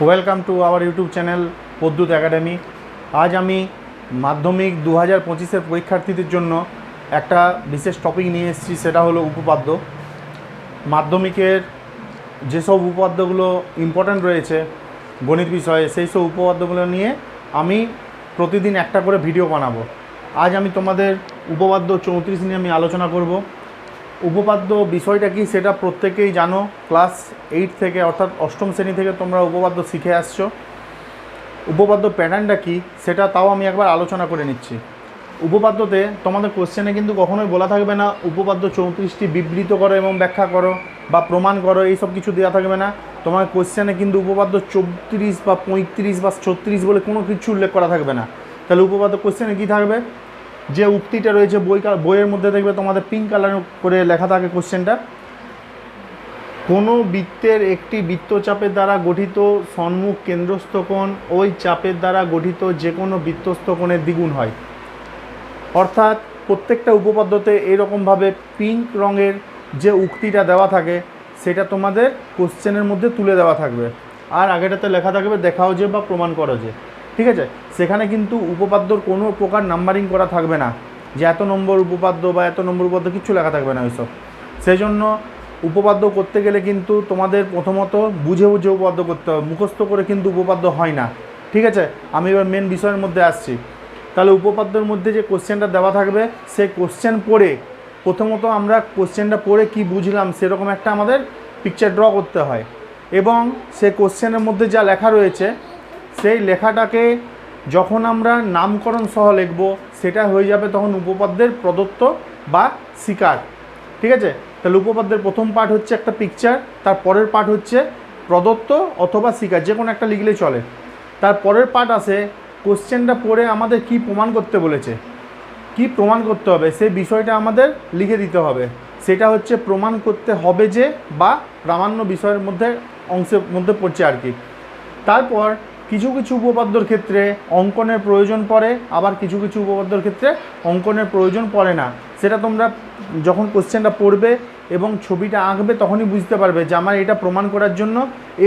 Welcome to our YouTube channel Pradyut academy. আজ আমি মাধ্যমিক 2025-এর পরীক্ষার্থীদের জন্য একটা বিশেষ টপিক নিয়ে এসেছি, সেটা হলো উপপাদ্য। মাধ্যমিকের যেসব উপপাদ্যগুলো ইম্পর্ট্যান্ট রয়েছে গণিত বিষয়ে, সেই সব উপপাদ্যগুলো নিয়ে আমি প্রতিদিন একটা করে ভিডিও বানাবো। আজ আমি তোমাদের উপপাদ্য 34 নিয়ে আমি আলোচনা করব। উপপাদ্য বিষয়টা কি সেটা প্রত্যেকেই জানো, ক্লাস 8 থেকে অর্থাৎ অষ্টম শ্রেণী থেকে তোমরা উপপাদ্য শিখে আসছো। উপপাদ্য প্যাটার্নটা কি সেটা তাও আমি একবার আলোচনা করে নিচ্ছি। উপপাদ্যতে তোমাদের কোশ্চেনে কিন্তু কখনোই বলা থাকবে না উপপাদ্য 34টি বিবৃত করো এবং ব্যাখ্যা করো বা প্রমাণ করো, এইসব কিছু দেওয়া থাকবে না। তোমার কোশ্চেনে কিন্তু উপপাদ্য 34 বা 35 বা 36 বলে কোনো কিছু উল্লেখ করা থাকবে না। তাহলে উপপাদ্য কোশ্চেনে কী থাকবে, যে উক্তিটা রয়েছে বইয়ের মধ্যে দেখবে তোমাদের পিঙ্ক কালার করে লেখা থাকে কোশ্চেনটা, কোনো বৃত্তের একটি বৃত্তচাপের দ্বারা গঠিত সম্মুখ কেন্দ্রস্থ কোণ ওই চাপের দ্বারা গঠিত যে কোনো বৃত্তস্থ কোণের দ্বিগুণ হয়। অর্থাৎ প্রত্যেকটা উপপাদ্যতে এইরকমভাবে পিঙ্ক রঙের যে উক্তিটা দেওয়া থাকে সেটা তোমাদের কোশ্চেনের মধ্যে তুলে দেওয়া থাকবে, আর আগেটাতে লেখা থাকবে দেখাও যে বা প্রমাণ করো যে। ঠিক আছে, সেখানে কিন্তু উপপাদ্যর কোনো প্রকার নাম্বারিং করা থাকবে না, যে এত নম্বর উপপাদ্য বা এত নম্বর উপপাদ্য কিচ্ছু লেখা থাকবে না ওইসব। সেই জন্য উপপাদ্য করতে গেলে কিন্তু তোমাদের প্রথমত বুঝে বুঝে উপপাদ্য করতে হবে, মুখস্থ করে কিন্তু উপপাদ্য হয় না। ঠিক আছে, আমি এবার মেন বিষয়ের মধ্যে আসছি। তাহলে উপপাদ্যের মধ্যে যে কোশ্চেনটা দেওয়া থাকবে সেই কোশ্চেন পড়ে প্রথমত আমরা কোশ্চেনটা পড়ে কি বুঝলাম সেরকম একটা আমাদের পিকচার ড্র করতে হয়, এবং সেই কোশ্চেনের মধ্যে যা লেখা রয়েছে সেই লেখাটাকে যখন আমরা নামকরণ সহ লিখব সেটা হয়ে যাবে তখন উপপাদ্যের প্রদত্ত বা স্বীকার। ঠিক আছে, তাহলে উপপাদ্যের প্রথম পার্ট হচ্ছে একটা পিকচার, তার পরের পার্ট হচ্ছে প্রদত্ত অথবা স্বীকার, যে কোনো একটা লিখলেই চলে। তার পরের পার্ট আসে কোশ্চেনটা পড়ে আমাদের কি প্রমাণ করতে বলেছে, কি প্রমাণ করতে হবে সেই বিষয়টা আমাদের লিখে দিতে হবে। সেটা হচ্ছে প্রমাণ করতে হবে যে বা প্রামাণ্য বিষয়ের মধ্যে অংশের মধ্যে পড়ছে আর কি। তারপর কিছু কিছু উপপাদ্যর ক্ষেত্রে অঙ্কনের প্রয়োজন পড়ে, আবার কিছু কিছু উপপাদ্যর ক্ষেত্রে অঙ্কনের প্রয়োজন পড়ে না। সেটা তোমরা যখন কোশ্চেনটা পড়বে এবং ছবিটা আঁকবে তখনই বুঝতে পারবে যে আমার এটা প্রমাণ করার জন্য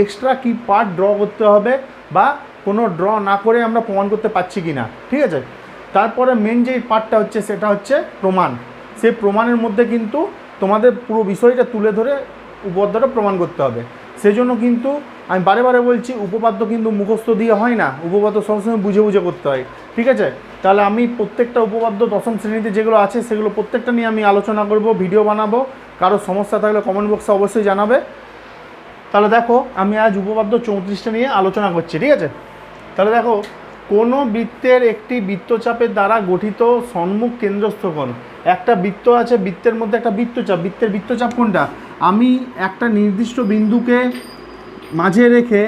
এক্সট্রা কি পার্ট ড্র করতে হবে বা কোনো ড্র না করে আমরা প্রমাণ করতে পারছি কি না। ঠিক আছে, তারপরে মেন যে পার্টটা হচ্ছে সেটা হচ্ছে প্রমাণ। সেই প্রমাণের মধ্যে কিন্তু তোমাদের পুরো বিষয়টা তুলে ধরে উপপাদ্যটা প্রমাণ করতে হবে। সেই জন্য কিন্তু আমি বারে বারে বলছি উপপাদ্য কিন্তু মুখস্থ দিয়ে হয় না, উপপাদ্য সবসময় বুঝে বুঝে করতে হয়। ঠিক আছে, তাহলে আমি প্রত্যেকটা উপপাদ্য দশম শ্রেণীতে যেগুলো আছে সেগুলো প্রত্যেকটা নিয়ে আমি আলোচনা করব, ভিডিও বানাবো। কারো সমস্যা থাকলে কমেন্ট বক্সে অবশ্যই জানাবে। তাহলে দেখো আমি আজ উপপাদ্য 34টা নিয়ে আলোচনা করছি। ঠিক আছে, তাহলে দেখো, কোনো বৃত্তের একটি বৃত্তচাপের দ্বারা গঠিত সম্মুখ কেন্দ্রস্থ কোণ। একটা বৃত্ত আছে, বৃত্তের মধ্যে একটা বৃত্তচাপ, বৃত্তের বৃত্তচাপ কোনটা, আমি একটা নির্দিষ্ট বিন্দুকে মাঝে রেখে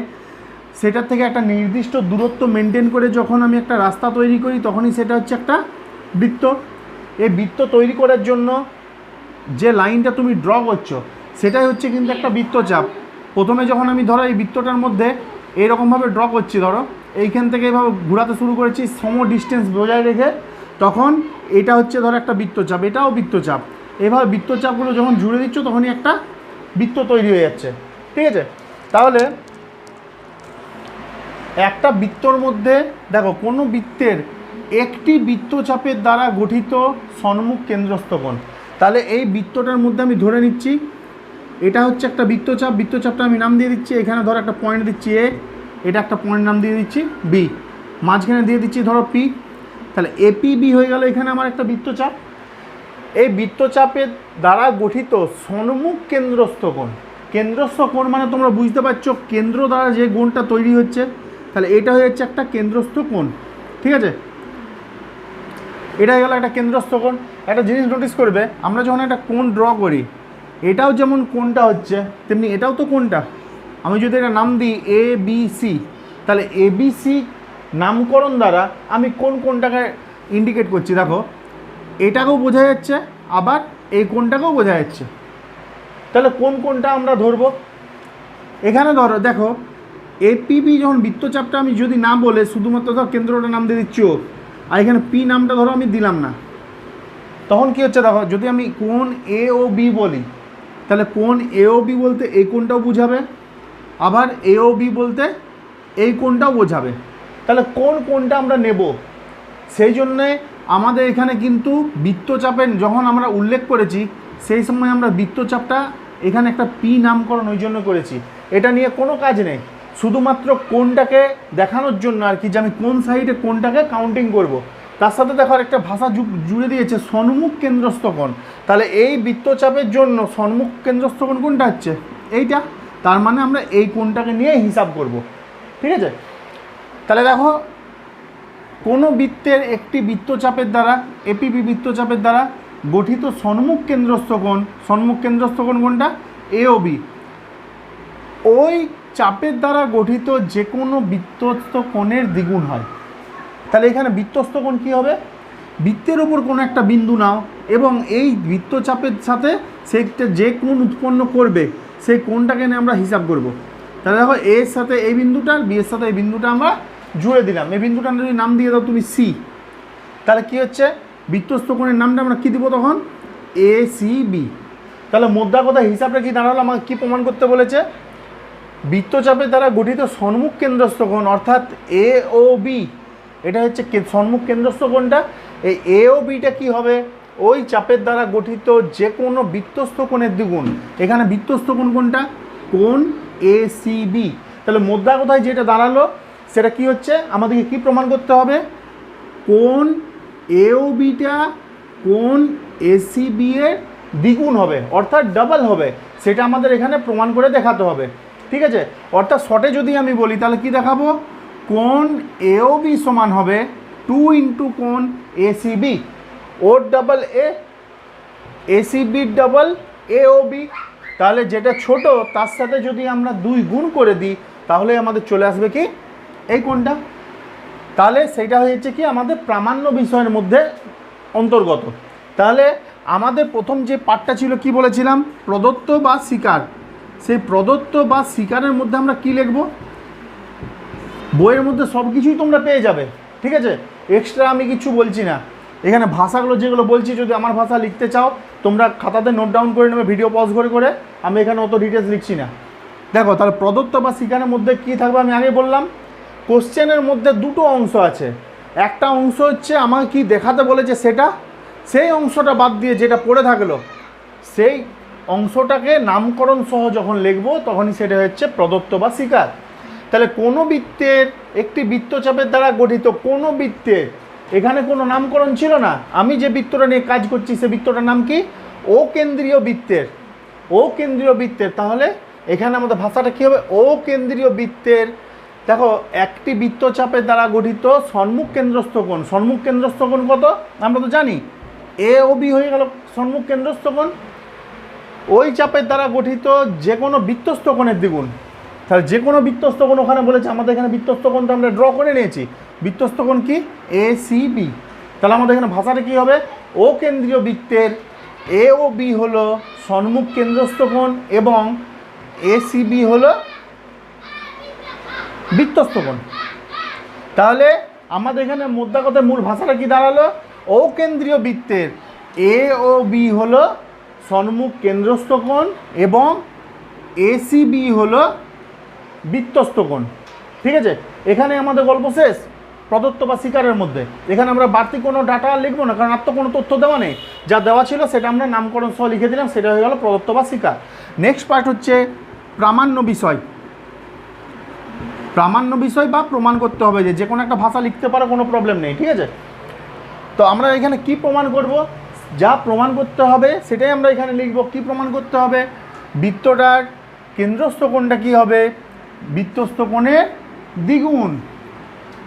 সেটার থেকে একটা নির্দিষ্ট দূরত্ব মেনটেন করে যখন আমি একটা রাস্তা তৈরি করি তখনই সেটা হচ্ছে একটা বৃত্ত। এই বৃত্ত তৈরি করার জন্য যে লাইনটা তুমি ড্র করছো সেটাই হচ্ছে কিন্তু একটা বৃত্তচাপ। প্রথমে যখন আমি ধরো এই বৃত্তটার মধ্যে এইরকমভাবে ড্র করছি, ধরো এইখান থেকে এইভাবে ঘোরাতে শুরু করেছি সম ডিস্টেন্স বজায় রেখে, তখন এটা হচ্ছে ধরো একটা বৃত্তচাপ, এটাও বৃত্তচাপ। এভাবে বৃত্তচাপগুলো যখন জুড়ে দিচ্ছ তখনই একটা বৃত্ত তৈরি হয়ে যাচ্ছে। ঠিক আছে, তাহলে একটা বৃত্তর মধ্যে দেখো কোনো বৃত্তের একটি বৃত্তচাপের দ্বারা গঠিত সম্মুখ কেন্দ্রস্থ কোণ। তাহলে এই বৃত্তটার মধ্যে আমি ধরে নিচ্ছি এটা হচ্ছে একটা বৃত্তচাপ, বৃত্তচাপটা আমি নাম দিয়ে দিচ্ছি, এখানে ধরো একটা পয়েন্ট দিচ্ছি এ, এটা একটা পয়েন্ট নাম দিয়ে দিচ্ছি বি, মাঝখানে দিয়ে দিচ্ছি ধরো পি। তাহলে এপি বি হয়ে গেল এখানে আমার একটা বৃত্তচাপ। এই বৃত্তচাপের দ্বারা গঠিত সম্মুখ কেন্দ্রস্থ কোণ। কেন্দ্রস্থ কোণ মানে তোমরা বুঝতে পারছো কেন্দ্র দ্বারা যে কোণটা তৈরি হচ্ছে, তাহলে এটা হয়ে যাচ্ছে একটা কেন্দ্রস্থ কোণ। ঠিক আছে, এটা হয়ে গেল একটা কেন্দ্রস্থ কোণ। একটা জিনিস নোটিস করবে, আমরা যখন একটা কোণ ড্র করি এটাও যেমন কোণটা হচ্ছে তেমনি এটাও তো কোণটা। আমি যদি এটা নাম দিই এ বি সি, তাহলে এ বি সি নামকরণ দ্বারা আমি কোন কোণটাকে ইন্ডিকেট করছি, দেখো এটাকেও বোঝা যাচ্ছে আবার এই কোণটাকেও বোঝা যাচ্ছে। তাহলে কোন কোণটা আমরা ধরবো, এখানে ধরো দেখো এপিবি যখন বৃত্তচাপটা আমি যদি না বলে শুধুমাত্র ধর কেন্দ্রটা নাম দিয়ে দিচ্ছি ও, আর এখানে পি নামটা ধরো আমি দিলাম না, তখন কি হচ্ছে দেখো, যদি আমি কোণ এ ও বি বলি তাহলে কোণ এ ও বি বলতে এই কোণটাও বুঝাবে, আবার এ ও বি বলতে এই কোণটাও বোঝাবে। তাহলে কোন কোণটা আমরা নেব, সেই জন্যে আমাদের এখানে কিন্তু বৃত্তচাপের যখন আমরা উল্লেখ করেছি সেই সময় আমরা বৃত্তচাপটা এখানে একটা পি নামকরণ ওই জন্য করেছি। এটা নিয়ে কোনো কাজ নেই, শুধুমাত্র কোণটাকে দেখানোর জন্য আর কি, যে আমি কোন সাইডে কোণটাকে কাউন্টিং করব। তার সাথে দেখো একটা ভাষা জুড়ে দিয়েছে সন্মুখ কেন্দ্রস্থ কোণ। তাহলে এই বৃত্তচাপের জন্য সন্মুখ কেন্দ্রস্থ কোণ কোনটা হচ্ছে এইটা, তার মানে আমরা এই কোণটাকে নিয়ে হিসাব করব। ঠিক আছে, তাহলে দেখো কোনো বৃত্তের একটি বৃত্তচাপের দ্বারা এপিবি বৃত্তচাপের দ্বারা গঠিত সন্মুখ কেন্দ্রস্থ কোণ, সন্মুখ কেন্দ্রস্থ কোণ কোনটা এওবি, ওই চাপের দ্বারা গঠিত যে কোনো বৃত্তস্থ কোণের দ্বিগুণ হয়। তাহলে এখানে বৃত্তস্থ কোণ কী হবে, বৃত্তের ওপর কোনো একটা বিন্দু নাও এবং এই বৃত্তচাপের সাথে সেইটা যে কোণ উৎপন্ন করবে সেই কোণটাকে নিয়ে আমরা হিসাব করব। তাহলে দেখো এর সাথে এই বিন্দুটা, বি এর সাথে এই বিন্দুটা আমরা জুড়ে দিলাম। এই বিন্দুটা যদি নাম দিয়ে দাও তুমি সি, তাহলে কী হচ্ছে বৃত্তস্থ কোণের নামটা আমরা কী দিব তখন এ সি বি। তাহলে মোদ্দা কথা হিসাবটা কী দাঁড়ালো, আমাকে কী প্রমাণ করতে বলেছে, বৃত্তচাপের দ্বারা গঠিত সন্মুখ কেন্দ্রস্থ কোণ অর্থাৎ এ ও বি, এটা হচ্ছে সম্মুখ কেন্দ্রস্থ কোণটা। এই এ ও বিটা কী হবে, ওই চাপের দ্বারা গঠিত যে কোনো বৃত্তস্থ কোণের দ্বিগুণ। এখানে বৃত্তস্থ কোণ কোনটা, কোণ এ সি বি। তাহলে মোদ্দা কথায় যেটা দাঁড়ালো সেটা কি হচ্ছে, আমাদেরকে কি প্রমাণ করতে হবে, কোণ এ ও বিটা কোণ এ সি বি এর দ্বিগুণ হবে অর্থাৎ ডাবল হবে, সেটা আমাদের এখানে প্রমাণ করে দেখাতে হবে। ঠিক আছে, অর্থাৎ শর্টে যদি আমি বলি তাহলে কি দেখাবো, কোণ এওবি সমান হবে 2 ইন্টু কোণ এসিবি, ওর ডাবল এ এসিবির ডাবল এওবি। তাহলে যেটা ছোট তার সাথে যদি আমরা 2 গুণ করে দিই তাহলে আমাদের চলে আসবে কি এই কোণটা। তাহলে সেটা হয়েছে কি আমাদের প্রামাণ্য বিষয়ের মধ্যে অন্তর্গত। তাহলে আমাদের প্রথম যে পার্টটা ছিল কি বলেছিলাম, প্রদত্ত বা স্বীকার। সেই প্রদত্ত বা স্বীকারের মধ্যে আমরা কি লিখব, বইয়ের মধ্যে সব কিছুই তোমরা পেয়ে যাবে। ঠিক আছে, এক্সট্রা আমি কিছু বলছি না। এখানে ভাষাগুলো যেগুলো বলছি যদি আমার ভাষা লিখতে চাও তোমরা খাতাতে নোট ডাউন করে নেবে ভিডিও পজ করে করে, আমি এখানে অত ডিটেলস লিখছি না। দেখো তাহলে প্রদত্ত বা স্বীকারের মধ্যে কি থাকবে, আমি আগে বললাম কোশ্চেনের মধ্যে দুটো অংশ আছে। একটা অংশ হচ্ছে আমাকে কি দেখাতে বলেছে সেটা, সেই অংশটা বাদ দিয়ে যেটা পড়ে থাকলো সেই অংশটাকে নামকরণ সহ যখন লিখব তখনই সেটা হচ্ছে প্রদত্ত বা স্বীকার। তাহলে কোনো বৃত্তের একটি বৃত্তচাপের দ্বারা গঠিত কোনো বৃত্তের, এখানে কোনো নামকরণ ছিল না, আমি যে বৃত্তটা নিয়ে কাজ করছি সে বৃত্তটার নাম কি, ও কেন্দ্রীয় বৃত্তের, ও কেন্দ্রীয় বৃত্তের। তাহলে এখানে আমাদের ভাষাটা কী হবে, ও কেন্দ্রীয় বৃত্তের। দেখো একটি বৃত্তচাপের দ্বারা গঠিত সন্মুখ কেন্দ্রস্থ কোণ, সন্মুখ কেন্দ্রস্থ কোণ কত আমরা তো জানি, এ ও বি হয়ে গেল সন্মুখ কেন্দ্রস্থ কোণ। ওই চাপের দ্বারা গঠিত যে কোনো বৃত্তস্থ কোণের দ্বিগুণ। তাহলে যে কোনো বৃত্তস্থ কোণ ওখানে বলেছে, আমাদের এখানে বৃত্তস্থ কোণটা আমরা ড্র করে নিয়েছি। বৃত্তস্থ কোণ কি এ সি বি। তাহলে আমাদের এখানে ভাষাটা কী হবে, ও কেন্দ্রীয় বৃত্তের এ ও বি হলো সন্মুখ কেন্দ্রস্থ কোণ এবং এ সি বি হলো বৃত্তস্থ কোণ। তাহলে আমাদের এখানে মোদ্দা কথার মূল ভাষাটা কি দাঁড়ালো, ও কেন্দ্রীয় বৃত্তের এ ও বি হলো সন্মুখ কেন্দ্রস্থ কোণ এবং এসিবি হলো বৃত্তস্থ কোণ। ঠিক আছে, এখানে আমাদের গল্প শেষ প্রদত্ত বা স্বীকারের মধ্যে। এখানে আমরা বাড়তি কোনো ডাটা লিখবো না, কারণ আর তো কোনো তথ্য দেওয়া নেই, যা দেওয়া ছিল সেটা আমরা নামকরণ সহ লিখে দিলাম, সেটা হয়ে গেল প্রদত্ত বা স্বীকার। নেক্সট পার্ট হচ্ছে প্রামাণ্য বিষয়। প্রামাণ্য বিষয় বা প্রমাণ করতে হবে, যে কোনো একটা ভাষা লিখতে পারো, কোনো প্রবলেম নেই। ঠিক আছে, তো আমরা এখানে কি প্রমাণ করব, যা প্রমাণ করতে হবে সেটাই আমরা এখানে লিখব। কি প্রমাণ করতে হবে, বৃত্তটার কেন্দ্রস্থ কোণটা কী হবে, বৃত্তস্থ কোণের দ্বিগুণ।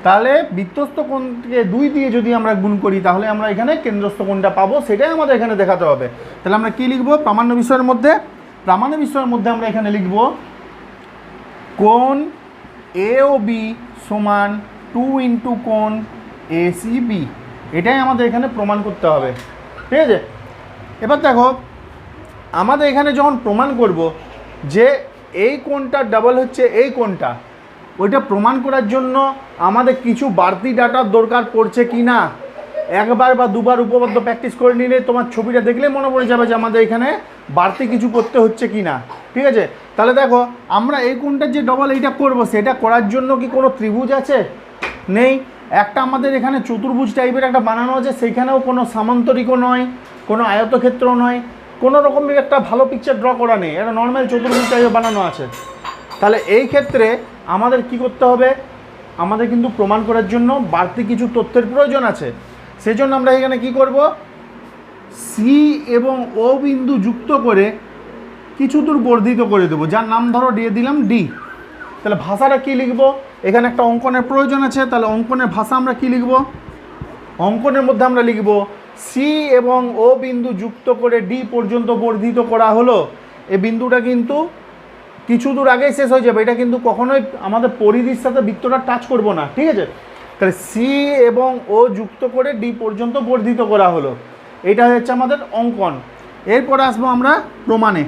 তাহলে বৃত্তস্থ কোণকে 2 দিয়ে যদি আমরা গুণ করি তাহলে আমরা এখানে কেন্দ্রস্থ কোণটা পাবো, সেটাই আমাদের এখানে দেখাতে হবে। তাহলে আমরা কি লিখব, প্রামাণ্য বিষয়ের মধ্যে, প্রামাণ্য বিষয়ের মধ্যে আমরা এখানে লিখব কোণ এ ও বি সমান 2 ইন্টু কোণ এ সি বি। এটাই আমাদের এখানে প্রমাণ করতে হবে। ঠিক আছে, এবার দেখো আমাদের এখানে যখন প্রমাণ করব যে এই কোণটা ডাবল হচ্ছে এই কোণটা, ওইটা প্রমাণ করার জন্য আমাদের কিছু বাড়তি ডাটার দরকার পড়ছে কি না, একবার বা দুবার উপপাদ্য প্র্যাকটিস করে নিলে তোমার ছবিটা দেখলে মনে পড়ে যাবে যে আমাদের এখানে বাড়তি কিছু করতে হচ্ছে কি না। ঠিক আছে, তাহলে দেখো আমরা এই কোণটার যে ডবল এইটা করব, সেটা করার জন্য কি কোনো ত্রিভুজ আছে? নেই। একটা আমাদের এখানে চতুর্ভুজ টাইপের একটা বানানো আছে, সেইখানেও কোনো সামান্তরিকও নয়, কোনো আয়তক্ষেত্র নয়, কোনো রকমের একটা ভালো পিকচার ড্র করা নেই, একটা নর্মাল চতুর্ভুজ টাইপের বানানো আছে। তাহলে এই ক্ষেত্রে আমাদের কি করতে হবে? আমাদের কিন্তু প্রমাণ করার জন্য বাড়তি কিছু তথ্যের প্রয়োজন আছে। সেই জন্য আমরা এখানে কি করব, সি এবং ও বিন্দু যুক্ত করে কিছু দূর বর্ধিত করে দেবো, যার নাম ধরো দিয়ে দিলাম ডি। তাহলে ভাষাটা কি লিখব? এখানে একটা অঙ্কনের প্রয়োজন আছে, তাহলে অঙ্কনের ভাষা আমরা কি লিখব? অঙ্কনের মধ্যে আমরা লিখব সি এবং ও বিন্দু যুক্ত করে ডি পর্যন্ত বর্ধিত করা হলো। এই বিন্দুটা কিন্তু কিছু দূর আগেই শেষ হয়ে যাবে, এটা কিন্তু কখনোই আমাদের পরিধির সাথে বৃত্তটা টাচ করব না। ঠিক আছে, তাহলে সি এবং ও যুক্ত করে ডি পর্যন্ত বর্ধিত করা হলো, এটা হচ্ছে আমাদের অঙ্কন। এরপরে আসবো আমরা প্রমাণে।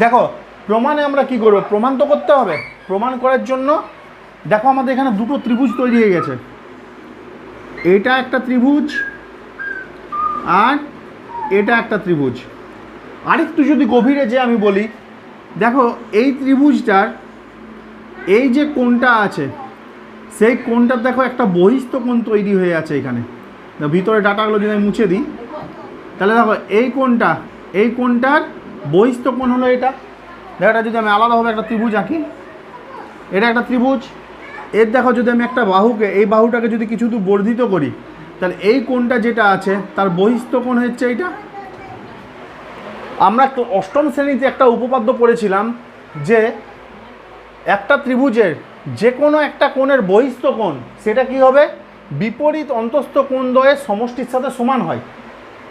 দেখো প্রমাণে আমরা কি করব? প্রমাণ তো করতে হবে। প্রমাণ করার জন্য দেখো আমাদের এখানে দুটো ত্রিভুজ তৈরি হয়ে গেছে, এটা একটা ত্রিভুজ আর এটা একটা ত্রিভুজ। আরেকটু যদি গভীরে যে আমি বলি, দেখো এই ত্রিভুজটার এই যে কোণটা আছে, সেই কোণটার দেখো একটা বহিস্থ কোণ তৈরি হয়ে আছে এখানে। ভিতরে ডাটাগুলো যদি আমি মুছে দিই, তাহলে দেখো এই কোণটা, এই কোণটার বহিস্থ কোণ হলো এটা। দেখো এটা যদি আমি আলাদাভাবে একটা ত্রিভুজ আঁকি, এটা একটা ত্রিভুজ। এর দেখো যদি আমি একটা বাহুকে, এই বাহুটাকে যদি কিছু দূর বর্ধিত করি, তাহলে এই কোণটা যেটা আছে তার বহিস্থ কোণ হচ্ছে এইটা। আমরা অষ্টম শ্রেণীতে একটা উপপাদ্য পড়েছিলাম যে একটা ত্রিভুজের যে কোনো একটা কোণের বহিস্থ কোণ সেটা কি হবে? বিপরীত অন্তস্থ কোণদ্বয়ের সমষ্টির সাথে সমান হয়।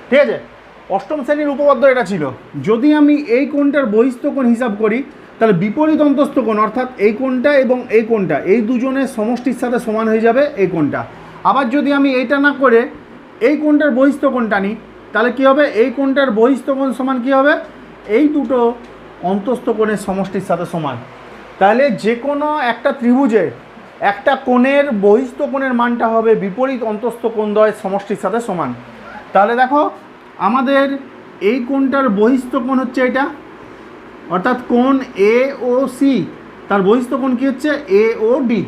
ঠিক আছে, অষ্টম শ্রেণীর উপপাদ্য এটা ছিল। যদি আমি এই কোণটার বহিস্থ কোণ হিসাব করি, তাহলে বিপরীত অন্তস্থ কোণ অর্থাৎ এই কোণটা এবং এই কোণটা, এই দুজনের সমষ্টির সাথে সমান হয়ে যাবে এই কোণটা। আবার যদি আমি এইটা না করে এই কোণটার বহিস্থ কোণটা নিই, তাহলে কী হবে? এই কোণটার বহিস্থ কোণ সমান কী হবে? এই দুটো অন্তস্থ কোণের সমষ্টির সাথে সমান। তাহলে যে কোনো একটা ত্রিভুজের একটা কোণের বহিস্থ কোণের মানটা হবে বিপরীত অন্তস্থ কোণদ্বয়ের সমষ্টির সাথে সমান। তাহলে দেখো আমাদের এই কোণটার বহিস্থ কোণ হচ্ছে এটা, অর্থাৎ কোণ এ ও সি, তার বহিস্থ কোণ কী হচ্ছে? এ ও ডি।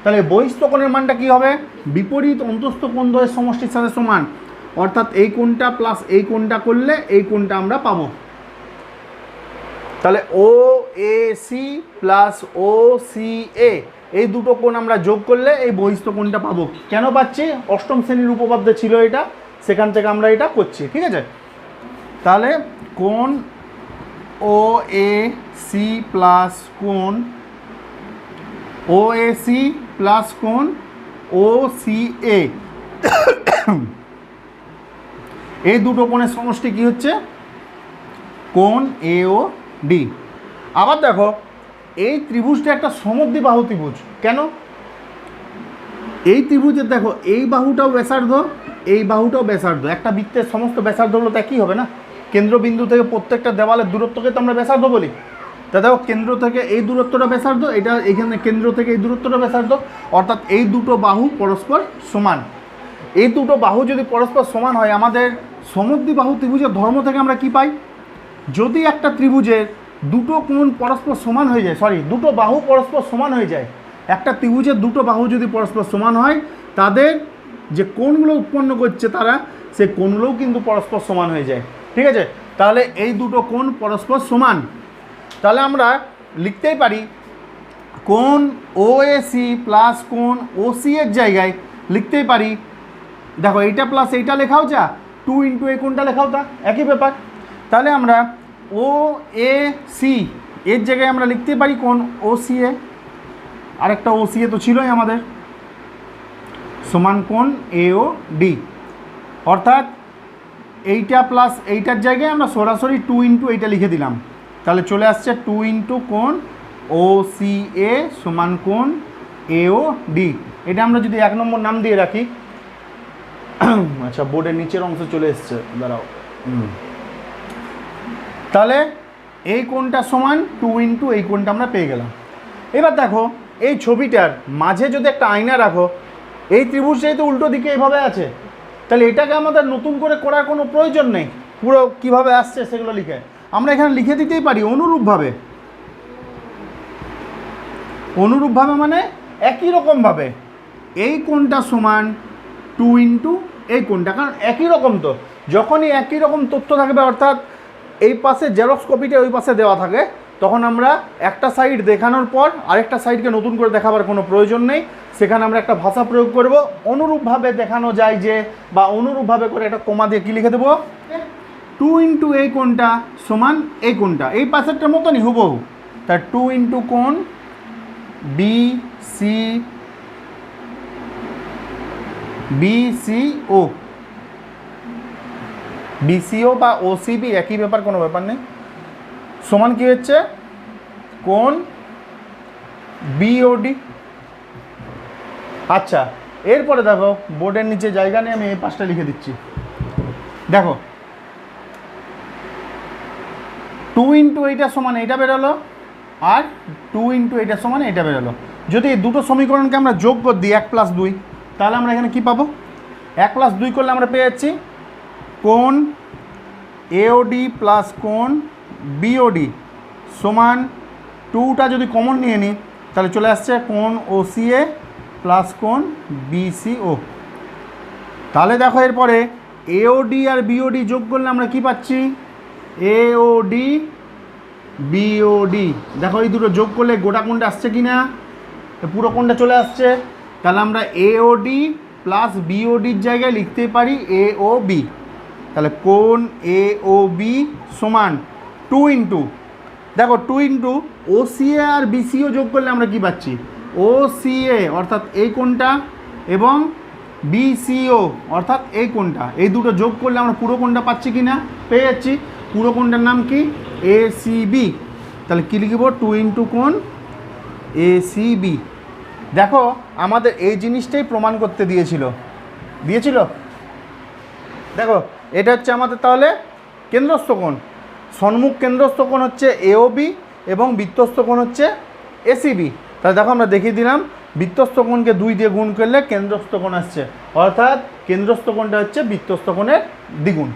তাহলে বহিস্থ কোণের মানটা কী হবে? বিপরীত অন্তস্থ কোণদ্বয়ের সমষ্টির সাথে সমান, অর্থাৎ এই কোণটা প্লাস এই কোণটা করলে এই কোণটা আমরা পাবো। তাহলে O A C plus O C A, এই দুটো কোণ আমরা যোগ করলে এই বহিস্থ কোণটা পাবো। কেন পাচ্ছি? অষ্টম শ্রেণীর উপপাদ্য ছিল এটা, সেখান থেকে আমরা এটা করছি। ঠিক আছে, তাহলে কোণ ও এ সি প্লাস কোণ ও এ সি প্লাস কোণ ও সি এ, এই দুটো কোণের সমষ্টি কী হচ্ছে? কোণ এ ও ডি। আবার দেখো এই ত্রিভুজটা একটা সমদ্বিবাহু ত্রিভুজ। কেন? এই ত্রিভুজের দেখো এই বাহুটাও ব্যাসার্ধ, এই বাহুটাও ব্যাসার্ধ। একটা বৃত্তের সমস্ত ব্যাসার্ধ হলো তা কী হবে না? কেন্দ্রবিন্দু থেকে প্রত্যেকটা দেওয়ালের দূরত্বকে তো আমরা ব্যাসার্ধ বলি। তা দেখো কেন্দ্র থেকে এই দূরত্বটা ব্যাসার্ধ, এটা এখানে কেন্দ্র থেকে এই দূরত্বটা ব্যাসার্ধ, অর্থাৎ এই দুটো বাহু পরস্পর সমান। এই দুটো বাহু যদি পরস্পর সমান হয়, আমাদের সমদ্বিবাহু ত্রিভুজের ধর্ম থেকে আমরা কি পাই? যদি একটা ত্রিভুজের দুটো কোণ পরস্পর সমান হয়ে যায়, দুটো বাহু পরস্পর সমান হয়ে যায়, একটা ত্রিভুজের দুটো বাহু যদি পরস্পর সমান হয়, তাদের যে কোণগুলো উৎপন্ন করছে তারা, সেই কোণগুলোও কিন্তু পরস্পর সমান হয়ে যায়। ঠিক আছে, তাহলে এই দুটো কোণ পরস্পর সমান। তাহলে আমরা লিখতেই পারি কোণ ও এ সি প্লাস কোণ ও সি এর জায়গায় লিখতেই পারি, দেখো এইটা প্লাস এইটা লেখাও যা, 2 ইন্টু এই কোণটা লেখাও তা, একই ব্যাপার। তাহলে আমরা ও এ সি এর জায়গায় আমরা লিখতে পারি কোণ ও সি এ, আরেকটা ও সি এ তো ছিলই আমাদের, সমান কোণ এ ও ডি। অর্থাৎ এইটা প্লাস এইটার জায়গায় আমরা সরাসরি 2 ইন্টু এইটা লিখে দিলাম, তাহলে চলে আসছে 2 ইন্টু কোণ ও সি এ সমান কোণ এ ও ডি। এটা আমরা যদি 1 নম্বর নাম দিয়ে রাখি, আচ্ছা বোর্ডের নিচের অংশ চলে এসছে, দাঁড়াও। তাহলে এই কোণটা সমান 2 ইন্টু এই কোণটা আমরা পেয়ে গেলাম। এবার দেখো এই ছবিটার মাঝে যদি একটা আয়না রাখো, এই ত্রিভুজটাই তো উল্টো দিকে এইভাবে আছে, তাহলে এটাকে আমাদের নতুন করে করার কোনো প্রয়োজন নেই, পুরো কিভাবে আসছে সেগুলো লিখে আমরা এখানে লিখে দিতেই পারি অনুরূপভাবে। অনুরূপভাবে মানে একই রকমভাবে এই কোণটা সমান 2 ইন্টু এই কোণটা, কারণ একই রকম তো, যখনই একই রকম তথ্য থাকবে অর্থাৎ এই পাশে জেরক্স কপিটা ওই পাশে দেওয়া থাকে, তখন আমরা একটা সাইড দেখানোর পর আরেকটা সাইডকে নতুন করে দেখাবার কোনো প্রয়োজন নেই, সেখানে আমরা একটা ভাষা প্রয়োগ করব, অনুরূপভাবে দেখানো যায় যে, বা অনুরূপভাবে করে একটা কমা দিয়ে কী লিখে দেবো 2 ইন্টু এই কোণটা সমান এই কোণটা, এই পাশেরটার মতনই হুবহু, তার 2 ইন্টু কোণ BCO বা OCB একই ব্যাপার, কোনো ব্যাপার নেই, সমান কি হচ্ছে কোণ BOD। আচ্ছা, এরপরে দেখো বোর্ডের নিচে জায়গা নেই, আমি এই পাশটা লিখে দিচ্ছি। দেখো 2 ইন্টু এইটা সমান এইটা বেরোলো, আর 2 ইন্টু এইটা সমান এইটা বেরোলো। যদি এই দুটো সমীকরণকে আমরা যোগ করে দিই 1 + 2, তাহলে আমরা এখানে কি পাবো? 1 + 2 করলে আমরা পেয়ে যাচ্ছি কোণ AOD প্লাস কোণ BOD সমান 2টা যদি কমন নিয়ে নিই তাহলে চলে আসছে কোণ OCA প্লাস কোণ BCO। তাহলে দেখো এরপরে AOD আর BOD যোগ করলে আমরা কি পাচ্ছি? AOD BOD। দেখো এই দুটো যোগ করলে গোটা কোণটা আসছে কি না? পুরো কোণটা চলে আসছে। তাহলে আমরা AOD প্লাস BODর জায়গায় লিখতে পারি AOB। তাহলে কোণ AOB সমান 2 ইন্টু, দেখো 2 ইন্টু OCA আর BCO যোগ করলে আমরা কি পাচ্ছি? OCA অর্থাৎ এই কোণটা এবং BCO অর্থাৎ এই কোণটা, এই দুটো যোগ করলে আমরা পুরো কোণটা পাচ্ছি কি না? পেয়ে যাচ্ছি। পুরো কোণটার নাম কি? ACB। তাহলে কী লিখব? 2 ইন্টু কোণ ACB। দেখো আমাদের এই জিনিসটাই প্রমাণ করতে দিয়েছিল। দেখো এটা হচ্ছে আমাদের তাহলে কেন্দ্রস্থ কোণ, সম্মুখ কেন্দ্রস্থ কোণ হচ্ছে AOB এবং বৃত্তস্থ কোণ হচ্ছে ACB। তাহলে দেখো আমরা দেখিয়ে দিলাম, বৃত্তস্থ কোণকে 2 দিয়ে গুণ করলে কেন্দ্রস্থ কোণ আসছে, অর্থাৎ কেন্দ্রস্থ কোণটা হচ্ছে বৃত্তস্থ কোণের দ্বিগুণ।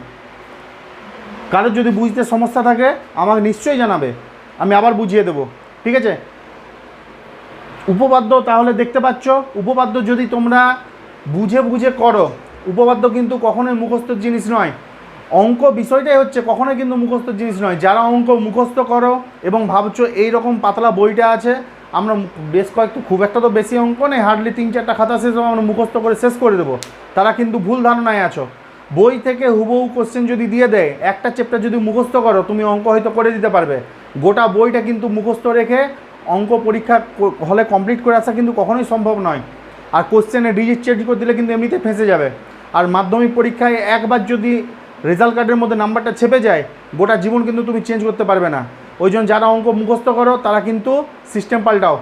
কারোর যদি বুঝতে সমস্যা থাকে আমাকে নিশ্চয়ই জানাবে, আমি আবার বুঝিয়ে দেবো, ঠিক আছে? উপপাদ্য তাহলে দেখতে পাচ্ছ, উপপাদ্য যদি তোমরা বুঝে বুঝে করো, উপপাদ্য কিন্তু কখনোই মুখস্থর জিনিস নয়। অঙ্ক বিষয়টাই হচ্ছে কখনোই কিন্তু মুখস্থর জিনিস নয়। যারা অঙ্ক মুখস্থ করো এবং ভাবছো এই রকম পাতলা বইটা আছে, আমরা বেশ কয়েকটা, খুব একটা তো বেশি অঙ্ক নেই, হার্ডলি 3-4টা খাতা শেষ হবে, আমরা মুখস্থ করে শেষ করে দেবো, তারা কিন্তু ভুল ধারণায় আছো। বই থেকে হুবহু কোশ্চেন যদি দিয়ে দেয়, একটা চ্যাপ্টার যদি মুখস্থ করো, তুমি অঙ্ক হয়তো করে দিতে পারবে। গোটা বইটা কিন্তু মুখস্থ রেখে অঙ্ক পরীক্ষা হলে কমপ্লিট করে আসা কিন্তু কখনোই সম্ভব নয়। আর কোশ্চেনে ডিজিট চেঞ্জ করে দিলে কিন্তু এমনিতে ফেঁসে যাবে। আর মাধ্যমিক পরীক্ষায় একবার যদি রেজাল্ট কার্ডের মধ্যে নাম্বারটা ছেপে যায়, গোটা জীবন কিন্তু তুমি চেঞ্জ করতে পারবে না। ওই জন্য যারা অঙ্ক মুখস্থ করো তারা কিন্তু সিস্টেম পাল্টাও,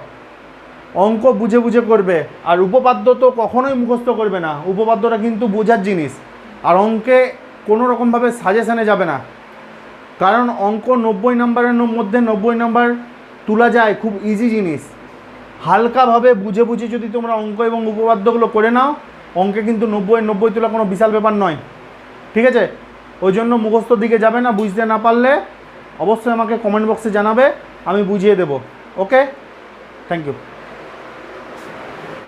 অঙ্ক বুঝে বুঝে করবে। আর উপপাদ্য তো কখনোই মুখস্থ করবে না, উপপাদ্যটা কিন্তু বোঝার জিনিস। আর অঙ্কে কোনো রকমভাবে সাজেশানে যাবে না, কারণ অঙ্ক 90 নম্বরের মধ্যে 90 নম্বর তোলা যায়, খুব ইজি জিনিস। হালকাভাবে বুঝে বুঝে যদি তোমরা অঙ্ক এবং উপপাদ্যগুলো করে নাও, অঙ্কে কিন্তু 90 তোলা কোনো বিশাল ব্যাপার নয়, ঠিক আছে? ওই জন্য মুখস্থর দিকে যাবে না। বুঝতে না পারলে অবশ্যই আমাকে কমেন্ট বক্সে জানাবে, আমি বুঝিয়ে দেবো। ওকে, থ্যাংক ইউ।